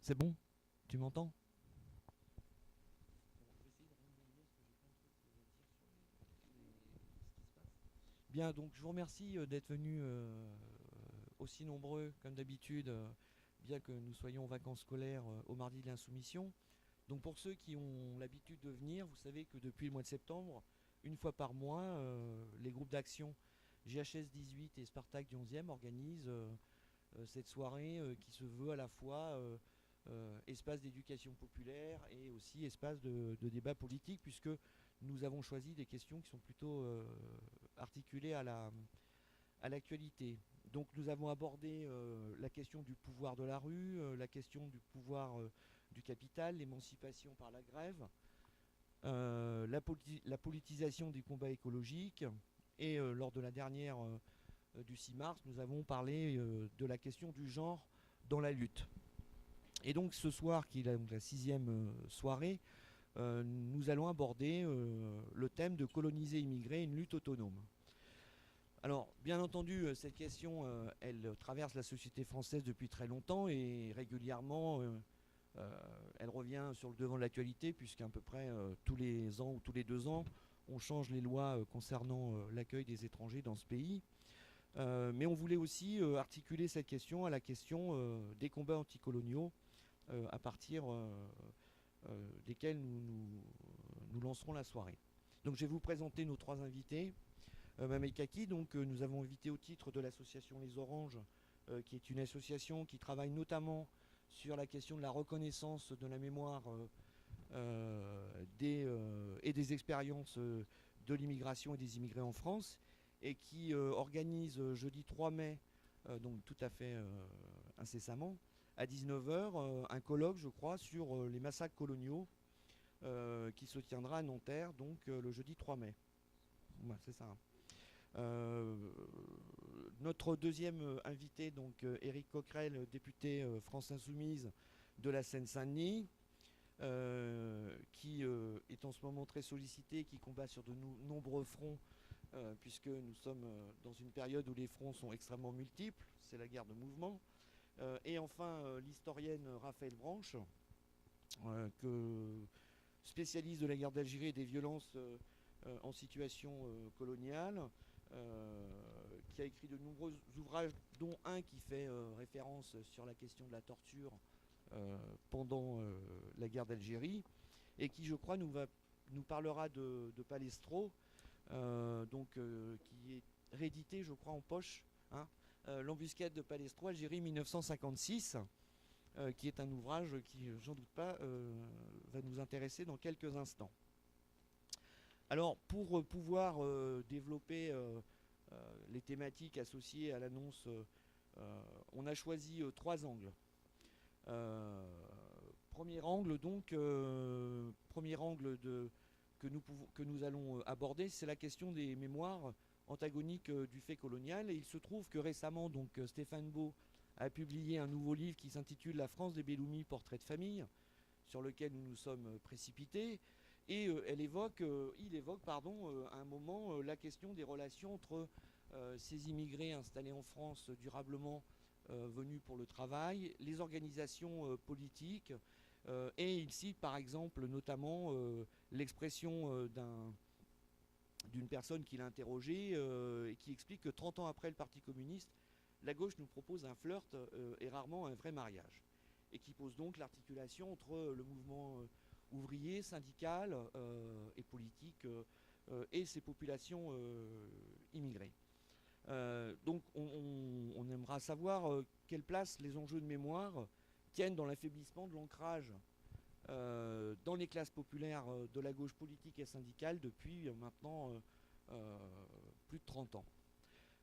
C'est bon? Tu m'entends? Bien, donc je vous remercie d'être venus aussi nombreux comme d'habitude, bien que nous soyons en vacances scolaires au mardi de l'insoumission. Donc pour ceux qui ont l'habitude de venir, vous savez que depuis le mois de septembre, une fois par mois, les groupes d'action GHS 18 et Spartak du 11e organisent cette soirée qui se veut à la fois espace d'éducation populaire et aussi espace de débat politique, puisque nous avons choisi des questions qui sont plutôt articulées à l'actualité. Donc nous avons abordé la question du pouvoir de la rue, la question du pouvoir du capital, l'émancipation par la grève, la politisation du combat écologique. Et lors de la dernière du 6 mars, nous avons parlé de la question du genre dans la lutte. Et donc ce soir, qui est la sixième soirée, nous allons aborder le thème de coloniser, immigrer, une lutte autonome. Alors, bien entendu, cette question, elle traverse la société française depuis très longtemps et régulièrement, elle revient sur le devant de l'actualité, puisqu'à peu près tous les ans ou tous les 2 ans, on change les lois concernant l'accueil des étrangers dans ce pays. Mais on voulait aussi articuler cette question à la question des combats anticoloniaux à partir desquels nous lancerons la soirée. Donc je vais vous présenter nos trois invités. Mamel Kaki, donc nous avons invité au titre de l'association Les Oranges, qui est une association qui travaille notamment sur la question de la reconnaissance de la mémoire et des expériences de l'immigration et des immigrés en France, et qui organise jeudi 3 mai, donc tout à fait incessamment, à 19h, un colloque, je crois, sur les massacres coloniaux, qui se tiendra à Nanterre, donc le jeudi 3 mai. Ouais, c'est ça. Euh, Notre deuxième invité, donc Éric Coquerel, député France Insoumise de la Seine-Saint-Denis, qui est en ce moment très sollicité, qui combat sur de nombreux fronts, puisque nous sommes dans une période où les fronts sont extrêmement multiples, c'est la guerre de mouvement. Et enfin, l'historienne Raphaël Branche, spécialiste de la guerre d'Algérie et des violences en situation coloniale, qui a écrit de nombreux ouvrages, dont un qui fait référence sur la question de la torture pendant la guerre d'Algérie, et qui, je crois, nous parlera de Palestro, qui est réédité, je crois, en poche, hein, l'embuscade de Palestro, Algérie 1956, qui est un ouvrage qui, j'en doute pas, va nous intéresser dans quelques instants. Alors, pour pouvoir développer les thématiques associées à l'annonce, on a choisi trois angles. Premier angle, donc, premier angle que nous allons aborder, c'est la question des mémoires antagoniques du fait colonial. Et il se trouve que récemment, donc, Stéphane Beau a publié un nouveau livre qui s'intitule La France des Belloumi, portrait de famille, sur lequel nous nous sommes précipités. Et il évoque à un moment la question des relations entre ces immigrés installés en France durablement venus pour le travail, les organisations politiques, et il cite par exemple notamment l'expression d'une personne qu'il a interrogée et qui explique que 30 ans après le Parti communiste, la gauche nous propose un flirt et rarement un vrai mariage. Et qui pose donc l'articulation entre le mouvement ouvrier, syndical et politique et ces populations immigrées. Donc on aimera savoir quelle place les enjeux de mémoire tiennent dans l'affaiblissement de l'ancrage dans les classes populaires de la gauche politique et syndicale depuis maintenant plus de 30 ans.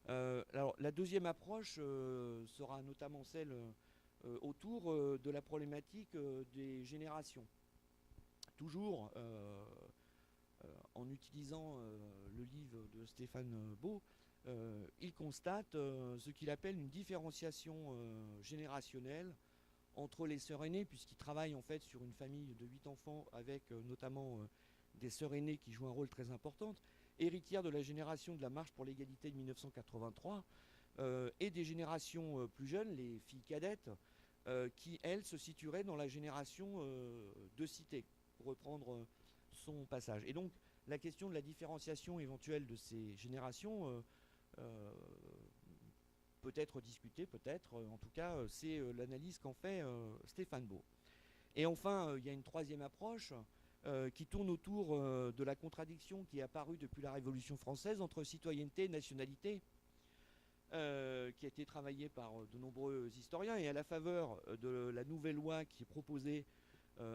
Alors la deuxième approche sera notamment celle autour de la problématique des générations. Toujours en utilisant le livre de Stéphane Beau, il constate ce qu'il appelle une différenciation générationnelle entre les sœurs aînées, puisqu'il travaille en fait sur une famille de 8 enfants avec notamment des sœurs aînées qui jouent un rôle très important, héritières de la génération de la marche pour l'égalité de 1983, et des générations plus jeunes, les filles cadettes, qui, elle, se situerait dans la génération de cité, pour reprendre son passage. Et donc, la question de la différenciation éventuelle de ces générations peut être discutée, peut-être. En tout cas, c'est l'analyse qu'en fait Stéphane Beau. Et enfin, il y a une troisième approche qui tourne autour de la contradiction qui est apparue depuis la Révolution française entre citoyenneté et nationalité, qui a été travaillée par de nombreux historiens, et à la faveur de la nouvelle loi qui est proposée,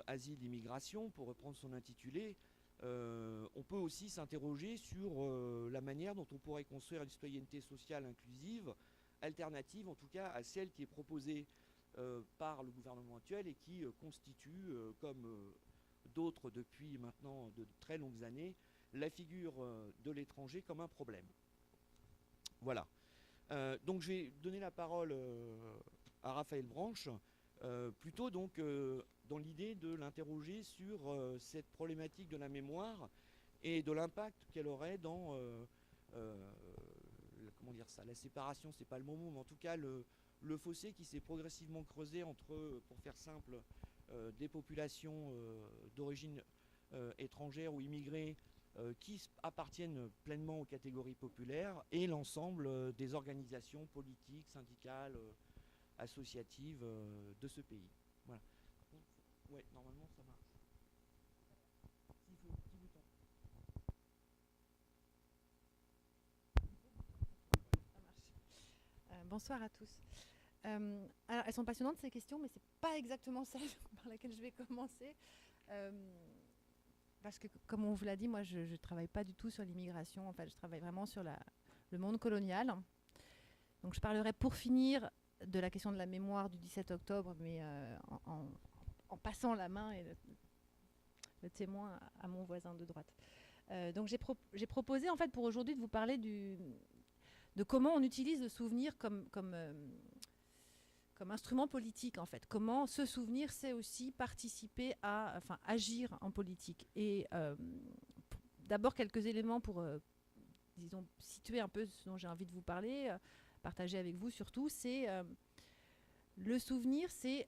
Asile, immigration, pour reprendre son intitulé, on peut aussi s'interroger sur la manière dont on pourrait construire une citoyenneté sociale inclusive, alternative en tout cas à celle qui est proposée par le gouvernement actuel et qui constitue, comme d'autres depuis maintenant de très longues années, la figure de l'étranger comme un problème. Voilà. Donc je vais donner la parole à Raphaël Branche, plutôt donc dans l'idée de l'interroger sur cette problématique de la mémoire et de l'impact qu'elle aurait dans comment dire ça, la séparation, c'est pas le bon mot, mais en tout cas le fossé qui s'est progressivement creusé entre, pour faire simple, des populations d'origine étrangère ou immigrées qui appartiennent pleinement aux catégories populaires et l'ensemble des organisations politiques, syndicales, associatives de ce pays. Voilà. Ouais, normalement ça marche. S'il faut, petit bouton. Ça marche. Bonsoir à tous. Alors, elles sont passionnantes ces questions, mais c'est pas exactement celle par laquelle je vais commencer. Parce que, comme on vous l'a dit, moi, je ne travaille pas du tout sur l'immigration. En fait, je travaille vraiment sur le monde colonial. Donc, je parlerai pour finir de la question de la mémoire du 17 octobre, mais en passant la main et le témoin à mon voisin de droite. Donc, j'ai proposé, en fait, pour aujourd'hui, de vous parler de comment on utilise le souvenir comme instrument politique, en fait. Comment ce souvenir, c'est aussi participer à, enfin, agir en politique. Et d'abord, quelques éléments pour, disons, situer un peu ce dont j'ai envie de vous parler, partager avec vous surtout, c'est le souvenir, c'est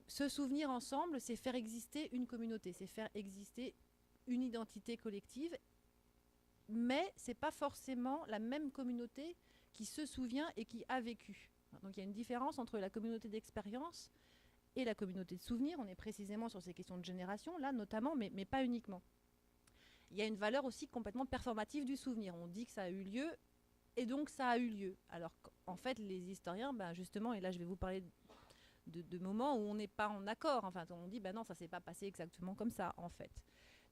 se souvenir ensemble, c'est faire exister une communauté, c'est faire exister une identité collective, mais c'est pas forcément la même communauté qui se souvient et qui a vécu. Donc il y a une différence entre la communauté d'expérience et la communauté de souvenirs. On est précisément sur ces questions de génération, là notamment, mais pas uniquement. Il y a une valeur aussi complètement performative du souvenir. On dit que ça a eu lieu, et donc ça a eu lieu. Alors qu'en fait, les historiens, ben justement, et là je vais vous parler de moments où on n'est pas en accord. Enfin, on dit, ben non, ça ne s'est pas passé exactement comme ça, en fait.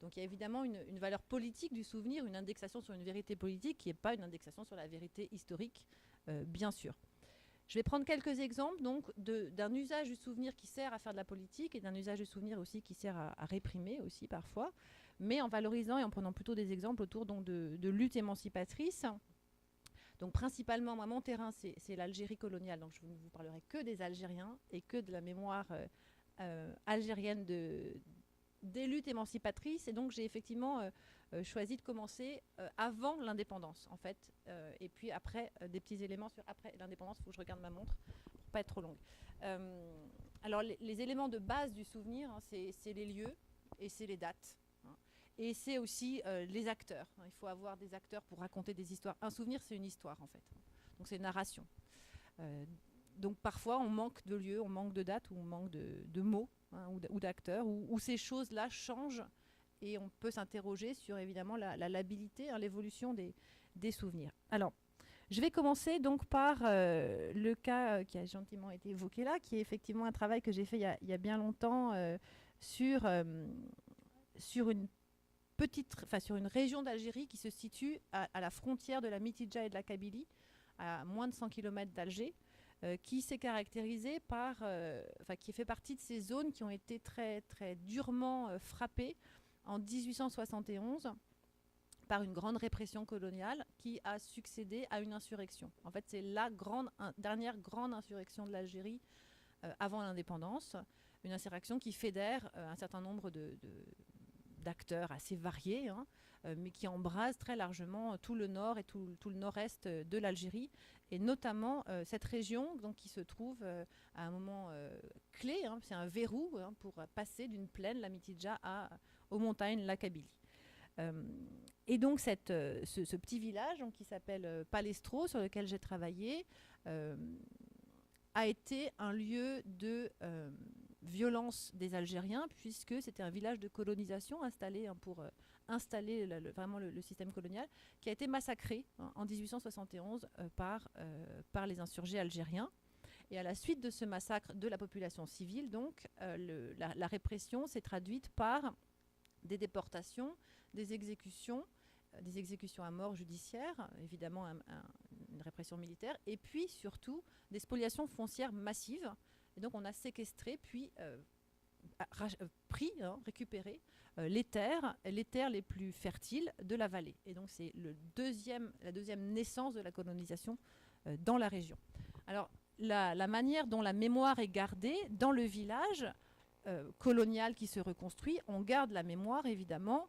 Donc il y a évidemment une valeur politique du souvenir, une indexation sur une vérité politique qui n'est pas une indexation sur la vérité historique, bien sûr. Je vais prendre quelques exemples donc d'un usage du souvenir qui sert à faire de la politique et d'un usage du souvenir aussi qui sert à réprimer aussi parfois, mais en valorisant et en prenant plutôt des exemples autour donc de lutte émancipatrice. Donc principalement, moi, mon terrain, c'est l'Algérie coloniale, donc je ne vous parlerai que des Algériens et que de la mémoire algérienne des luttes émancipatrices. Et donc j'ai effectivement choisi de commencer avant l'indépendance, en fait, et puis après des petits éléments sur après l'indépendance. Il faut que je regarde ma montre pour ne pas être trop longue. Alors les éléments de base du souvenir, hein, c'est les lieux et c'est les dates. Et c'est aussi les acteurs. Il faut avoir des acteurs pour raconter des histoires. Un souvenir, c'est une histoire, en fait. Donc, c'est une narration. Donc, parfois, on manque de lieux, on manque de dates, ou on manque de mots, hein, ou d'acteurs, où ces choses-là changent. Et on peut s'interroger sur, évidemment, la labilité, hein, l'évolution des souvenirs. Alors, je vais commencer donc par le cas qui a gentiment été évoqué là, qui est effectivement un travail que j'ai fait il y a bien longtemps sur une région d'Algérie qui se situe à la frontière de la Mitidja et de la Kabylie, à moins de 100 km d'Alger, qui s'est caractérisée par, qui fait partie de ces zones qui ont été très, très durement frappées en 1871 par une grande répression coloniale qui a succédé à une insurrection. En fait, c'est la dernière grande insurrection de l'Algérie avant l'indépendance, une insurrection qui fédère un certain nombre d'acteurs assez variés, hein, mais qui embrase très largement tout le nord et tout le nord-est de l'Algérie et notamment cette région donc, qui se trouve à un moment clé, hein, c'est un verrou hein, pour passer d'une plaine, la Mitidja, aux montagnes, la Kabylie. Et donc ce petit village donc, qui s'appelle Palestro, sur lequel j'ai travaillé, a été un lieu de violence des Algériens, puisque c'était un village de colonisation installé hein, pour installer vraiment le système colonial, qui a été massacré hein, en 1871 par les insurgés algériens. Et à la suite de ce massacre de la population civile, donc, la répression s'est traduite par des déportations, des exécutions à mort judiciaire, évidemment une répression militaire, et puis surtout des spoliations foncières massives. Et donc on a séquestré, puis pris, hein, récupéré les terres les plus fertiles de la vallée. Et donc c'est la deuxième naissance de la colonisation dans la région. Alors la manière dont la mémoire est gardée dans le village colonial qui se reconstruit, on garde la mémoire évidemment,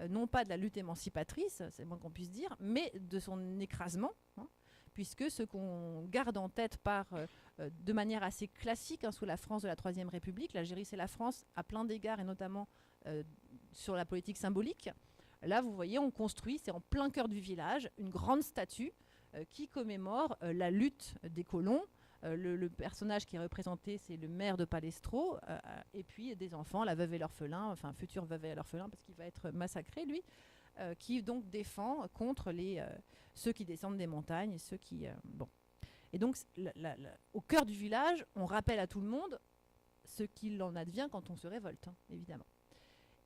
non pas de la lutte émancipatrice, c'est moins qu'on puisse dire, mais de son écrasement, hein, puisque ce qu'on garde en tête de manière assez classique hein, sous la France de la Troisième République, l'Algérie c'est la France à plein d'égards et notamment sur la politique symbolique. Là vous voyez on construit, c'est en plein cœur du village, une grande statue qui commémore la lutte des colons. Le personnage qui est représenté, c'est le maire de Palestro, et puis des enfants, la veuve et l'orphelin, enfin future veuve et l'orphelin, parce qu'il va être massacré, lui, qui donc défend contre ceux qui descendent des montagnes et ceux qui... bon. Et donc, au cœur du village, on rappelle à tout le monde ce qu'il en advient quand on se révolte, hein, évidemment.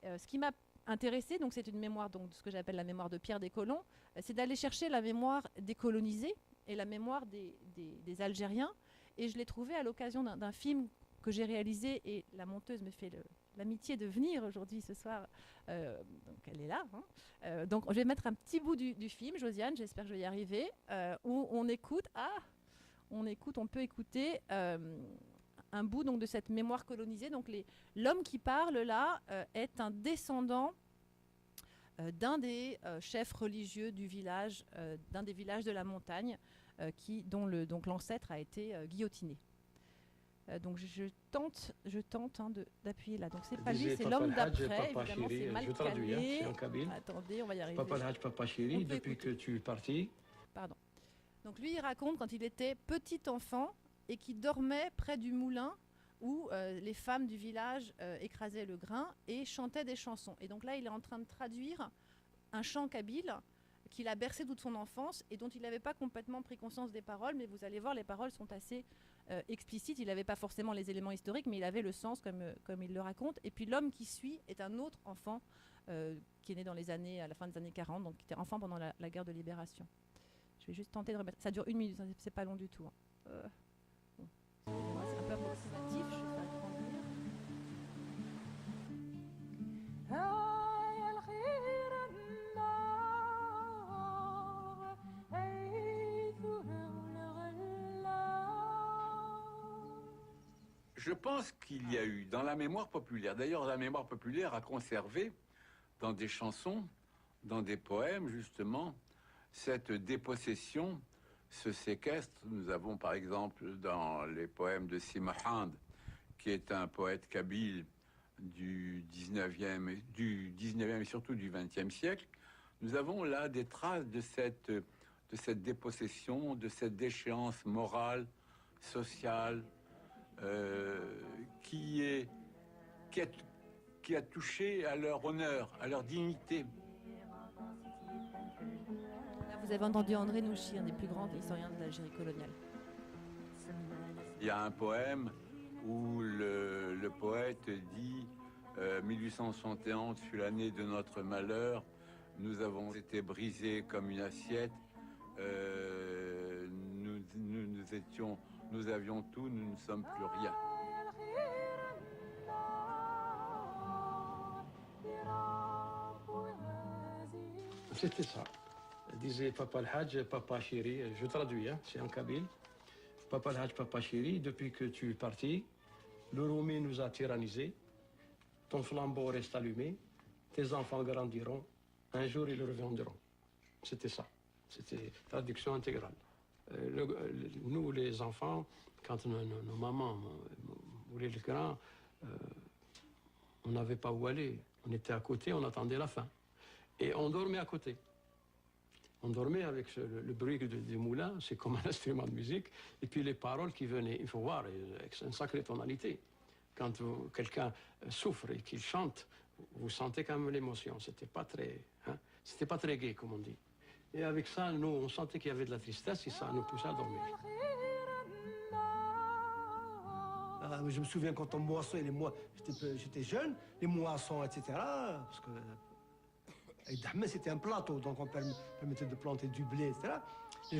Ce qui m'a intéressée, donc c'est une mémoire, donc, ce que j'appelle la mémoire de Pierre des colons, c'est d'aller chercher la mémoire des colonisés et la mémoire des Algériens. Et je l'ai trouvé à l'occasion d'un film que j'ai réalisé, et la monteuse me fait l'amitié de venir aujourd'hui, ce soir. Donc elle est là. Hein. Donc je vais mettre un petit bout du film, Josiane, j'espère que je vais y arriver, où on peut écouter un bout donc, de cette mémoire colonisée. Donc l'homme qui parle là est un descendant d'un des chefs religieux du village, d'un des villages de la montagne, dont l'ancêtre a été guillotiné. Donc je tente hein, d'appuyer là. Donc c'est pas lui, c'est l'homme d'après. Évidemment, c'est mal calé. Attendez, on va y arriver. Papa Hadj, Papa Chéri, depuis que tu es parti. Pardon. Donc lui, il raconte quand il était petit enfant et qu'il dormait près du moulin où les femmes du village écrasaient le grain et chantaient des chansons. Et donc là, il est en train de traduire un chant kabyle qu'il a bercé toute son enfance et dont il n'avait pas complètement pris conscience des paroles, mais vous allez voir, les paroles sont assez explicites. Il n'avait pas forcément les éléments historiques, mais il avait le sens comme il le raconte. Et puis l'homme qui suit est un autre enfant qui est né à la fin des années 40, donc qui était enfant pendant la guerre de libération. Je vais juste tenter de remettre. Ça dure 1 minute, c'est pas long du tout. Hein. Bon. C'est un peu approximatif, je vais faire grandir. Je pense qu'il y a eu dans la mémoire populaire, d'ailleurs la mémoire populaire a conservé dans des chansons, dans des poèmes justement, cette dépossession, ce séquestre. Nous avons par exemple dans les poèmes de Si Mahand, qui est un poète kabyle du 19e et surtout du 20e siècle, nous avons là des traces de cette dépossession, de cette déchéance morale, sociale, qui a touché à leur honneur, à leur dignité. Là, vous avez entendu André Nouchi, un des plus grands historiens de l'Algérie coloniale. Il y a un poème où le poète dit 1871 fut l'année de notre malheur, nous avons été brisés comme une assiette, nous avions tout, nous ne sommes plus rien. C'était ça. Disait Papa Hadj, Papa Chéri, je traduis, hein, c'est en kabyle. Papa Hadj, Papa Chéri, depuis que tu es parti, le Roumi nous a tyrannisés, ton flambeau reste allumé, tes enfants grandiront, un jour ils reviendront. C'était ça. C'était traduction intégrale. Nous, les enfants, quand nos mamans moulaient le grain, on n'avait pas où aller. On était à côté, on attendait la fin. Et on dormait à côté. On dormait avec le bruit du moulin, c'est comme un instrument de musique. Et puis les paroles qui venaient, il faut voir, c'est une sacrée tonalité. Quand quelqu'un souffre et qu'il chante, vous sentez quand même l'émotion. C'était pas très gai, comme on dit. Et avec ça, nous, on sentait qu'il y avait de la tristesse et ça nous poussait à dormir. Je me souviens quand on moissonnait, j'étais jeune, les moissons, etc. Parce que Dahmé, c'était un plateau, donc on permettait de planter du blé, etc. Les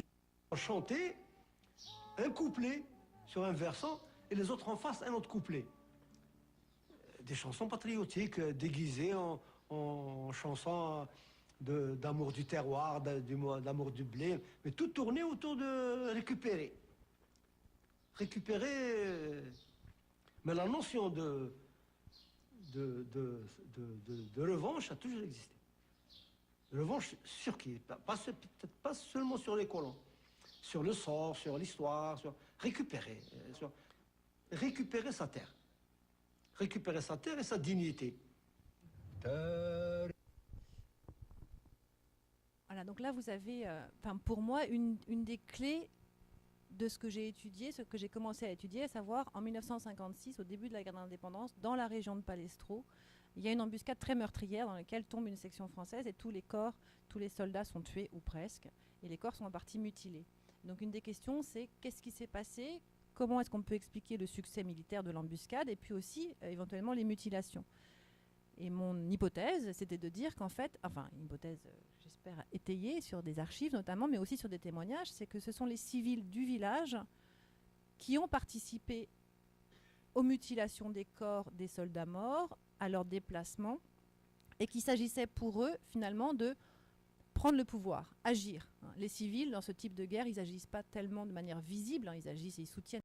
gens chantaient un couplet sur un versant et les autres en face un autre couplet. Des chansons patriotiques déguisées en chansons d'amour du terroir, d'amour du blé, mais tout tourné autour de récupérer. Récupérer, mais la notion de revanche a toujours existé. Revanche sur qui? Peut-être pas seulement sur les colons, sur le sort, sur l'histoire, sur récupérer sa terre. Récupérer sa terre et sa dignité. Voilà, donc là vous avez, pour moi, une des clés de ce que j'ai étudié, ce que j'ai commencé à étudier, à savoir en 1956, au début de la guerre d'indépendance, dans la région de Palestro, il y a une embuscade très meurtrière dans laquelle tombe une section française et tous les soldats sont tués ou presque, et les corps sont en partie mutilés. Donc une des questions, c'est qu'est-ce qui s'est passé, comment est-ce qu'on peut expliquer le succès militaire de l'embuscade, et puis aussi éventuellement les mutilations. Et mon hypothèse, c'était de dire qu'en fait, enfin une hypothèse, j'espère étayée sur des archives notamment, mais aussi sur des témoignages, c'est que ce sont les civils du village qui ont participé aux mutilations des corps des soldats morts, à leur déplacement, et qu'il s'agissait pour eux, finalement, de prendre le pouvoir, agir. Les civils, dans ce type de guerre, ils n'agissent pas tellement de manière visible, ils agissent et ils soutiennent